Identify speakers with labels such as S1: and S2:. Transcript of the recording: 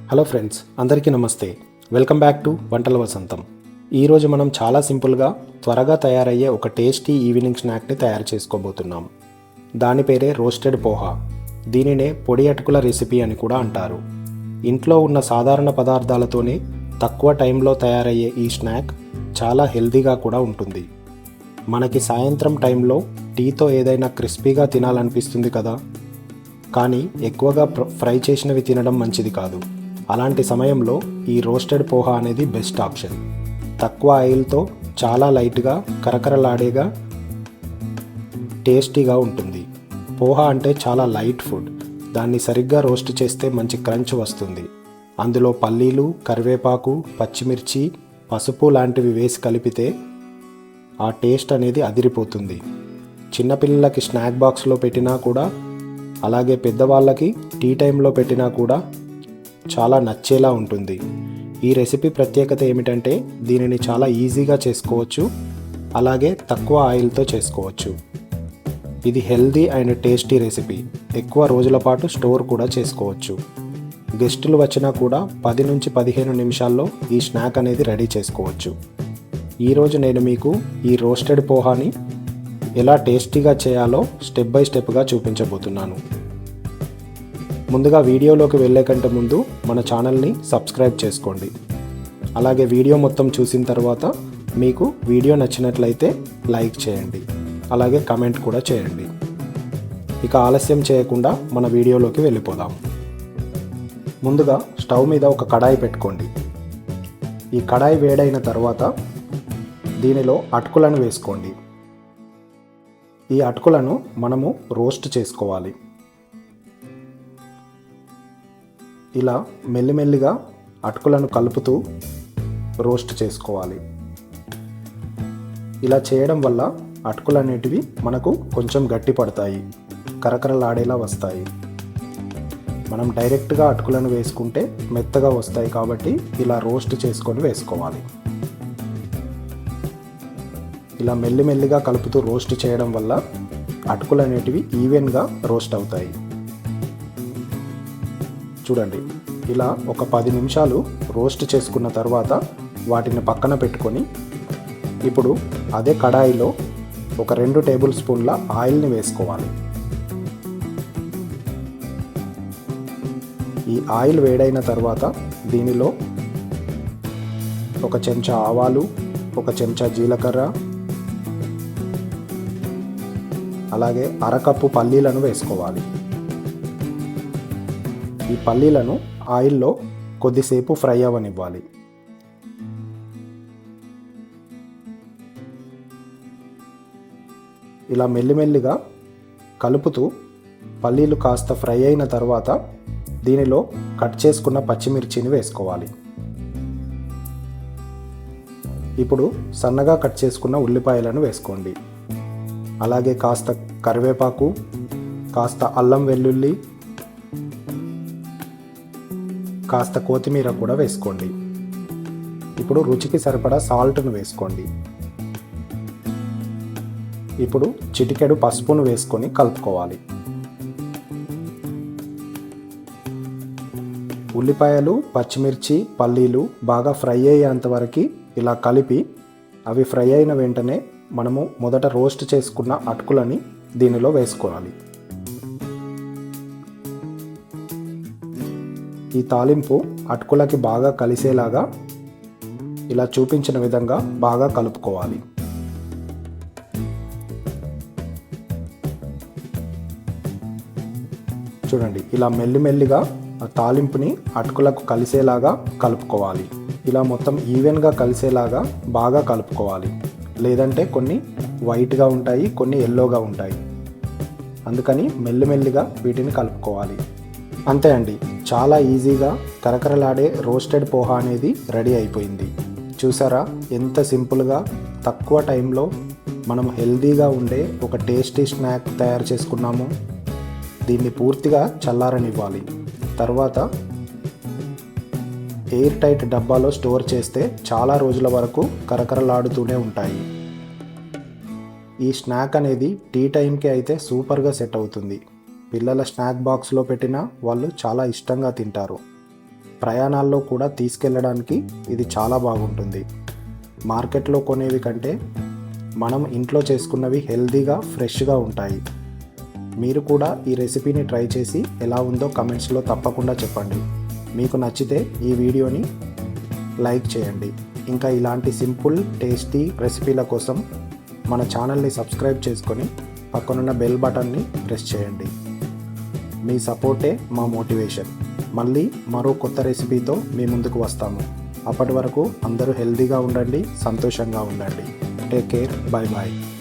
S1: Hello friends, అందరికీ నమస్తే. Welcome back to వంటల వసంతం. ఈరోజు మనం చాలా సింపుల్గా త్వరగా తయారయ్యే ఒక టేస్టీ ఈవినింగ్ స్నాక్ని తయారు చేసుకోబోతున్నాం. దాని పేరే రోస్టెడ్ పోహా. దీనినే పొడి అటుకుల రెసిపీ అని కూడా అంటారు. ఇంట్లో ఉన్న సాధారణ పదార్థాలతోనే తక్కువ టైంలో తయారయ్యే ఈ స్నాక్ చాలా హెల్తీగా కూడా ఉంటుంది. మనకి సాయంత్రం టైంలో టీతో ఏదైనా క్రిస్పీగా తినాలనిపిస్తుంది కదా, కానీ ఎక్కువగా ఫ్రై చేసినవి తినడం మంచిది కాదు. అలాంటి సమయంలో ఈ రోస్టెడ్ పోహా అనేది బెస్ట్ ఆప్షన్. తక్కువ ఆయిల్తో చాలా లైట్గా కరకరలాడేగా టేస్టీగా ఉంటుంది. పోహా అంటే చాలా లైట్ ఫుడ్. దాన్ని సరిగ్గా రోస్ట్ చేస్తే మంచి క్రంచ్ వస్తుంది. అందులో పల్లీలు, కరివేపాకు, పచ్చిమిర్చి, పసుపు లాంటివి వేసి కలిపితే ఆ టేస్ట్ అనేది అదిరిపోతుంది. చిన్నపిల్లలకి స్నాక్ బాక్స్లో పెట్టినా కూడా, అలాగే పెద్దవాళ్ళకి టీ టైంలో పెట్టినా కూడా చాలా నచ్చేలా ఉంటుంది. ఈ రెసిపీ ప్రత్యేకత ఏమిటంటే దీనిని చాలా ఈజీగా చేసుకోవచ్చు, అలాగే తక్కువ ఆయిల్తో చేసుకోవచ్చు. ఇది హెల్దీ అండ్ టేస్టీ రెసిపీ. ఎక్కువ రోజుల పాటు స్టోర్ కూడా చేసుకోవచ్చు. గెస్టులు వచ్చినా కూడా 10 నుంచి 15 నిమిషాల్లో ఈ స్నాక్ అనేది రెడీ చేసుకోవచ్చు. ఈరోజు నేను మీకు ఈ రోస్టెడ్ పోహాని ఎలా టేస్టీగా చేయాలో స్టెప్ బై స్టెప్గా చూపించబోతున్నాను. ముందుగా వీడియోలోకి వెళ్ళే కంటే ముందు మన ఛానల్ని సబ్స్క్రైబ్ చేసుకోండి. అలాగే వీడియో మొత్తం చూసిన తర్వాత మీకు వీడియో నచ్చినట్లయితే లైక్ చేయండి, అలాగే కమెంట్ కూడా చేయండి. ఇక ఆలస్యం చేయకుండా మన వీడియోలోకి వెళ్ళిపోదాం. ముందుగా స్టవ్ మీద ఒక కడాయి పెట్టుకోండి. ఈ కడాయి వేడైన తర్వాత దీనిలో అటుకులను వేసుకోండి. ఈ అటుకులను మనము రోస్ట్ చేసుకోవాలి. ఇలా మెల్లిమెల్లిగా అటుకులను కలుపుతూ రోస్ట్ చేసుకోవాలి. ఇలా చేయడం వల్ల అటుకులు అనేటివి మనకు కొంచెం గట్టి పడతాయి, కరకరలాడేలా వస్తాయి. మనం డైరెక్ట్గా అటుకులను వేసుకుంటే మెత్తగా వస్తాయి, కాబట్టి ఇలా రోస్ట్ చేసుకొని వేసుకోవాలి. ఇలా మెల్లిమెల్లిగా కలుపుతూ రోస్ట్ చేయడం వల్ల అటుకులు అనేటివి ఈవెన్గా రోస్ట్ అవుతాయి. చూడండి, ఇలా ఒక 10 నిమిషాలు రోస్ట్ చేసుకున్న తర్వాత వాటిని పక్కన పెట్టుకొని ఇప్పుడు అదే కడాయిలో ఒక 2 టేబుల్ స్పూన్ల ఆయిల్ని వేసుకోవాలి. ఈ ఆయిల్ వేడైన తర్వాత దీనిలో ఒక చెంచా ఆవాలు, ఒక చెంచా జీలకర్ర, అలాగే అరకప్పు పల్లీలను వేసుకోవాలి. ఈ పల్లీలను ఆయిల్లో కొద్దిసేపు ఫ్రై అవ్వనివ్వాలి. ఇలా మెల్లిమెల్లిగా కలుపుతూ పల్లీలు కాస్త ఫ్రై అయిన తర్వాత దీనిలో కట్ చేసుకున్న పచ్చిమిర్చిని వేసుకోవాలి. ఇప్పుడు సన్నగా కట్ చేసుకున్న ఉల్లిపాయలను వేసుకోండి. అలాగే కాస్త కరివేపాకు, కాస్త అల్లం వెల్లుల్లి, కాస్త కొత్తిమీర కూడా వేసుకోండి. ఇప్పుడు రుచికి సరిపడా సాల్ట్ను వేసుకోండి. ఇప్పుడు చిటికెడు పసుపును వేసుకొని కలుపుకోవాలి. ఉల్లిపాయలు, పచ్చిమిర్చి, పల్లీలు బాగా ఫ్రై అయ్యేంత వరకు ఇలా కలిపి, అవి ఫ్రై అయిన వెంటనే మనము మొదట రోస్ట్ చేసుకున్న అటుకులని దీనిలో వేసుకోవాలి. ఈ తాలింపు అటుకులకి బాగా కలిసేలాగా ఇలా చూపించిన విధంగా బాగా కలుపుకోవాలి. చూడండి, ఇలా మెల్లిమెల్లిగా ఆ తాలింపుని అటుకులకు కలిసేలాగా కలుపుకోవాలి. ఇలా మొత్తం ఈవెన్గా కలిసేలాగా బాగా కలుపుకోవాలి. లేదంటే కొన్ని వైట్గా ఉంటాయి, కొన్ని ఎల్లోగా ఉంటాయి. అందుకని మెల్లిమెల్లిగా వీటిని కలుపుకోవాలి. అంతే అండి, చాలా ఈజీగా కరకరలాడే రోస్టెడ్ పోహా అనేది రెడీ అయిపోయింది. చూసారా ఎంత సింపుల్గా తక్కువ టైంలో మనం హెల్తీగా ఉండే ఒక టేస్టీ స్నాక్ తయారు చేసుకున్నాము. దీన్ని పూర్తిగా చల్లారనివ్వాలి. తర్వాత ఎయిర్ టైట్ డబ్బాలో స్టోర్ చేస్తే చాలా రోజుల వరకు కరకరలాడుతూనే ఉంటాయి. ఈ స్నాక్ అనేది టీ టైంకి అయితే సూపర్గా సెట్ అవుతుంది. పిల్లల స్నాక్ బాక్స్లో పెట్టినా వాళ్ళు చాలా ఇష్టంగా తింటారు. ప్రయాణాల్లో కూడా తీసుకెళ్ళడానికి ఇది చాలా బాగుంటుంది. మార్కెట్లో కొనేవి కంటే మనం ఇంట్లో చేసుకున్నవి హెల్తీగా ఫ్రెష్గా ఉంటాయి. మీరు కూడా ఈ రెసిపీని ట్రై చేసి ఎలా ఉందో కమెంట్స్లో తప్పకుండా చెప్పండి. మీకు నచ్చితే ఈ వీడియోని లైక్ చేయండి. ఇంకా ఇలాంటి సింపుల్ టేస్టీ రెసిపీల కోసం మన ఛానల్ని సబ్స్క్రైబ్ చేసుకొని పక్కనున్న బెల్ బటన్ని ప్రెస్ చేయండి. మీ సపోర్టే మా మోటివేషన్. మళ్ళీ మరో కొత్త రెసిపీతో మీ ముందుకు వస్తాము. అప్పటి వరకు అందరూ హెల్తీగా ఉండండి, సంతోషంగా ఉండండి. Take care, bye bye.